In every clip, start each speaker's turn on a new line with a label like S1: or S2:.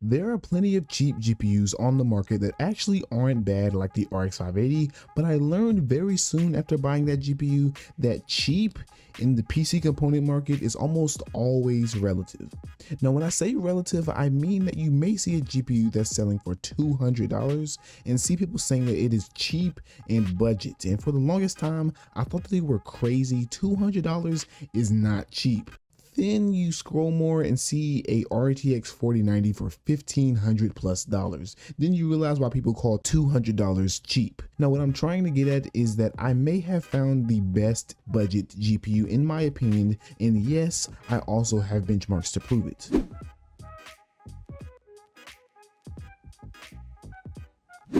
S1: There are plenty of cheap GPUs on the market that actually aren't bad, like the RX 580, but I learned very soon after buying that GPU that cheap in the PC component market is almost always relative. Now, when I say relative, I mean that you may see a GPU that's selling for $200 and see people saying that it is cheap and budget. And for the longest time, I thought that they were crazy. $200 is not cheap. Then you scroll more and see a RTX 4090 for $1,500 plus. Then you realize why people call $200 cheap. Now, what I'm trying to get at is that I may have found the best budget GPU in my opinion, and yes, I also have benchmarks to prove it.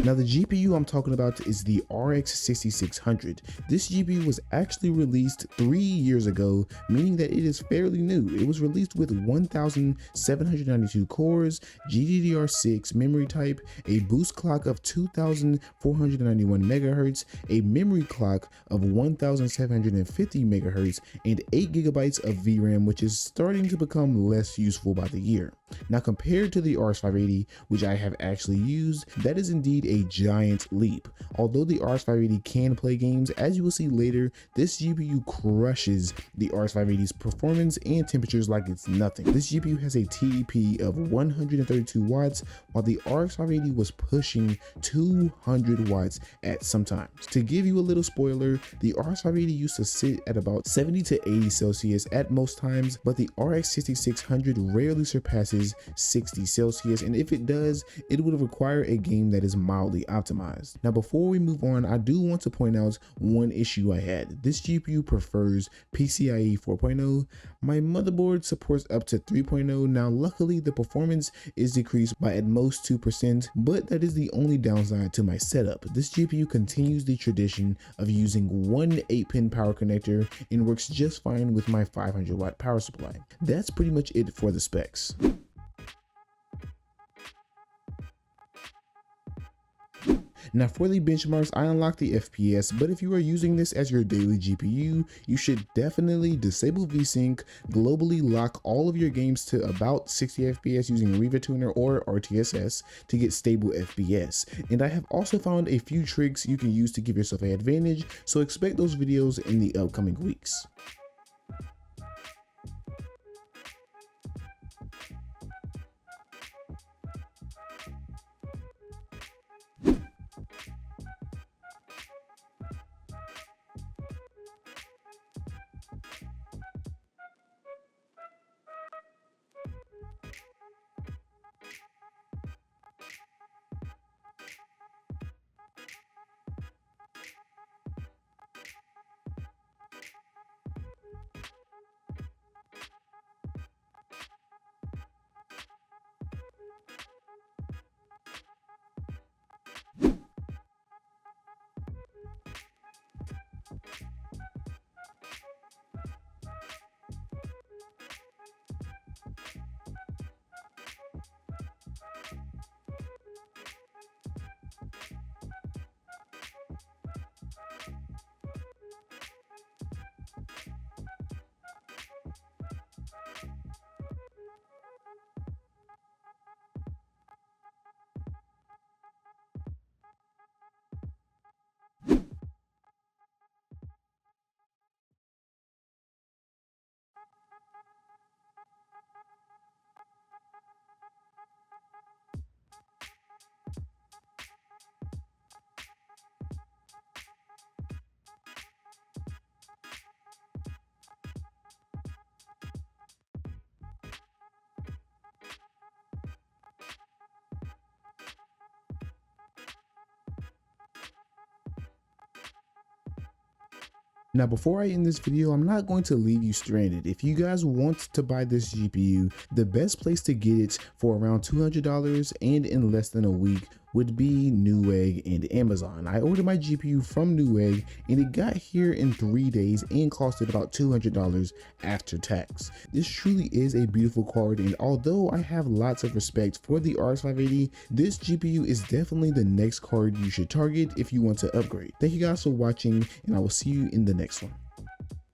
S1: Now, the GPU I'm talking about is the RX 6600. This GPU was actually released 3 years ago, meaning that it is fairly new. It was released with 1,792 cores, GDDR6 memory type, a boost clock of 2,491 megahertz, a memory clock of 1,750 megahertz, and 8 gigabytes of VRAM, which is starting to become less useful by the year. Now, compared to the RX 580, which I have actually used, that is indeed a giant leap. Although the RX 580 can play games, as you will see later, this GPU crushes the RX 580's performance and temperatures like it's nothing. This GPU has a TDP of 132 watts, while the RX 580 was pushing 200 watts at some times. To give you a little spoiler, the RX 580 used to sit at about 70 to 80 Celsius at most times, but the RX 6600 rarely surpasses 60 Celsius, and if it does, it would require a game that is mildly optimized. Now, before we move on, I do want to point out one issue I had. This GPU prefers PCIe 4.0. My motherboard supports up to 3.0. Now, luckily, the performance is decreased by at most 2%, but that is the only downside to my setup. This GPU continues the tradition of using one 8-pin power connector and works just fine with my 500 watt power supply. That's pretty much it for the specs. Now, for the benchmarks, I unlocked the FPS, but if you are using this as your daily GPU, you should definitely disable VSync, globally lock all of your games to about 60 FPS using Riva Tuner or RTSS to get stable FPS. And I have also found a few tricks you can use to give yourself an advantage, so expect those videos in the upcoming weeks. Now, before I end this video, I'm not going to leave you stranded. If you guys want to buy this GPU, the best place to get it for around $200 and in less than a week would be Newegg and Amazon. I ordered my GPU from Newegg and it got here in 3 days and costed about $200 after tax. This truly is a beautiful card, and although I have lots of respect for the RX 580, this GPU is definitely the next card you should target if you want to upgrade. Thank you guys for watching, and I will see you in the next one.